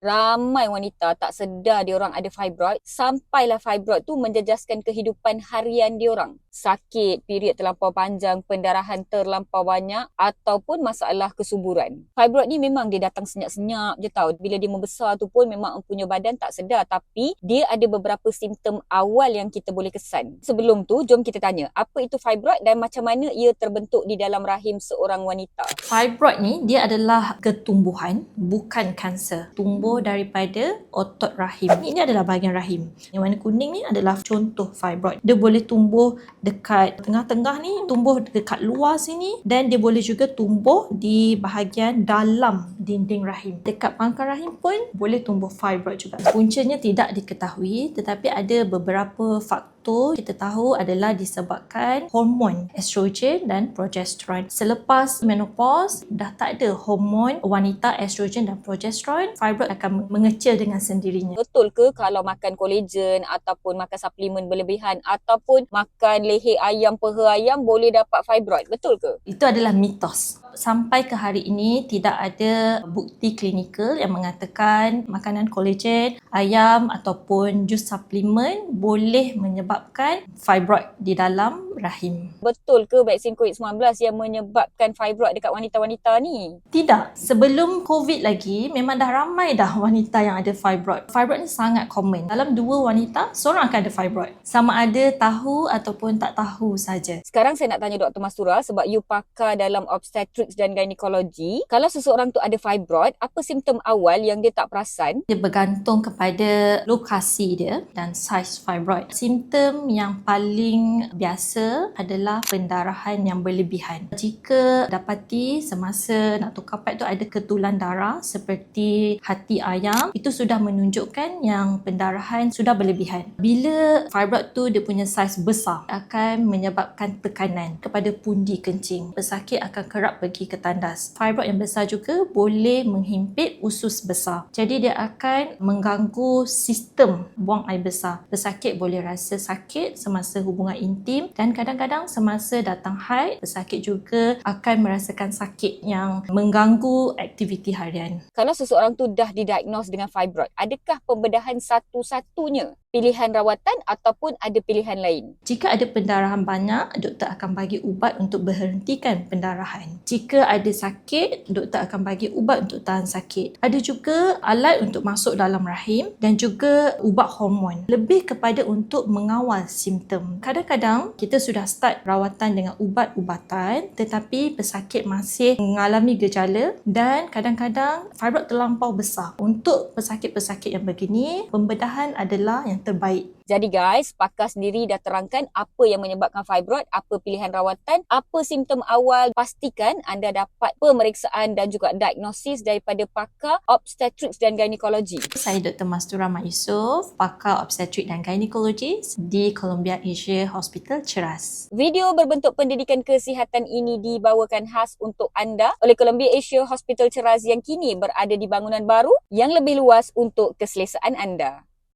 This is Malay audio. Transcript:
Ramai wanita tak sedar diorang ada fibroid sampailah fibroid tu menjejaskan kehidupan harian diorang. Sakit, period terlampau panjang, pendarahan terlampau banyak ataupun masalah kesuburan. Fibroid ni memang dia datang senyap-senyap je tau. Bila dia membesar tu pun memang empunya badan tak sedar, tapi dia ada beberapa simptom awal yang kita boleh kesan. Sebelum tu, jom kita tanya apa itu fibroid dan macam mana ia terbentuk di dalam rahim seorang wanita. Fibroid ni dia adalah ketumbuhan, bukan kanser. Tumbuh daripada otot rahim. Ini adalah bahagian rahim. Yang warna kuning ni adalah contoh fibroid. Dia boleh tumbuh dekat tengah-tengah ni, tumbuh dekat luar sini, dan dia boleh juga tumbuh di bahagian dalam dinding rahim. Dekat pangkal rahim pun boleh tumbuh fibroid juga. Puncanya tidak diketahui, tetapi ada beberapa faktor kita tahu adalah disebabkan hormon estrogen dan progesteron. Selepas menopause, dah tak ada hormon wanita estrogen dan progesteron, fibroid akan mengecil dengan sendirinya. Betul ke kalau makan kolagen ataupun makan suplemen berlebihan ataupun makan leher ayam, peha ayam boleh dapat fibroid? Betul ke? Itu adalah mitos. Sampai ke hari ini tidak ada bukti klinikal yang mengatakan makanan kolagen, ayam ataupun jus suplemen boleh menyebabkan fibroid di dalam rahim. Betul ke vaksin COVID-19 yang menyebabkan fibroid dekat wanita-wanita ni? Tidak. Sebelum COVID lagi, memang dah ramai dah wanita yang ada fibroid. Fibroid ni sangat common. Dalam 2 wanita, seorang akan ada fibroid. Sama ada tahu ataupun tak tahu saja. Sekarang saya nak tanya Dr. Mastura sebab you pakar dalam obstetrics dan gynecology. Kalau seseorang tu ada fibroid, apa simptom awal yang dia tak perasan? Dia bergantung kepada lokasi dia dan saiz fibroid. Simptom yang paling biasa adalah pendarahan yang berlebihan. Jika dapati semasa nak tukar pad tu ada ketulan darah seperti hati ayam, itu sudah menunjukkan yang pendarahan sudah berlebihan. Bila fibroid tu dia punya saiz besar, akan menyebabkan tekanan kepada pundi kencing. Pesakit akan kerap pergi ke tandas. Fibroid yang besar juga boleh menghimpit usus besar. Jadi dia akan mengganggu sistem buang air besar. Pesakit boleh rasa sakit semasa hubungan intim dan kadang-kadang semasa datang haid, pesakit juga akan merasakan sakit yang mengganggu aktiviti harian. Kalau seseorang tu dah didiagnose dengan fibroid, adakah pembedahan satu-satunya pilihan rawatan ataupun ada pilihan lain? Jika ada pendarahan banyak, doktor akan bagi ubat untuk berhentikan pendarahan. Jika ada sakit, doktor akan bagi ubat untuk tahan sakit. Ada juga alat untuk masuk dalam rahim dan juga ubat hormon. Lebih kepada untuk mengawal simptom. Kadang-kadang kita sudah start rawatan dengan ubat-ubatan tetapi pesakit masih mengalami gejala dan kadang-kadang fibroid terlampau besar. Untuk pesakit-pesakit yang begini, pembedahan adalah yang terbaik. Jadi guys, pakar sendiri dah terangkan apa yang menyebabkan fibroid, apa pilihan rawatan, apa simptom awal. Pastikan anda dapat pemeriksaan dan juga diagnosis daripada pakar obstetrics dan gynecology. Saya Dr. Mastura Mak Yusof, pakar obstetrik dan gynecologist di Columbia Asia Hospital Ceras. Video berbentuk pendidikan kesihatan ini dibawakan khas untuk anda oleh Columbia Asia Hospital Ceras yang kini berada di bangunan baru yang lebih luas untuk keselesaan anda.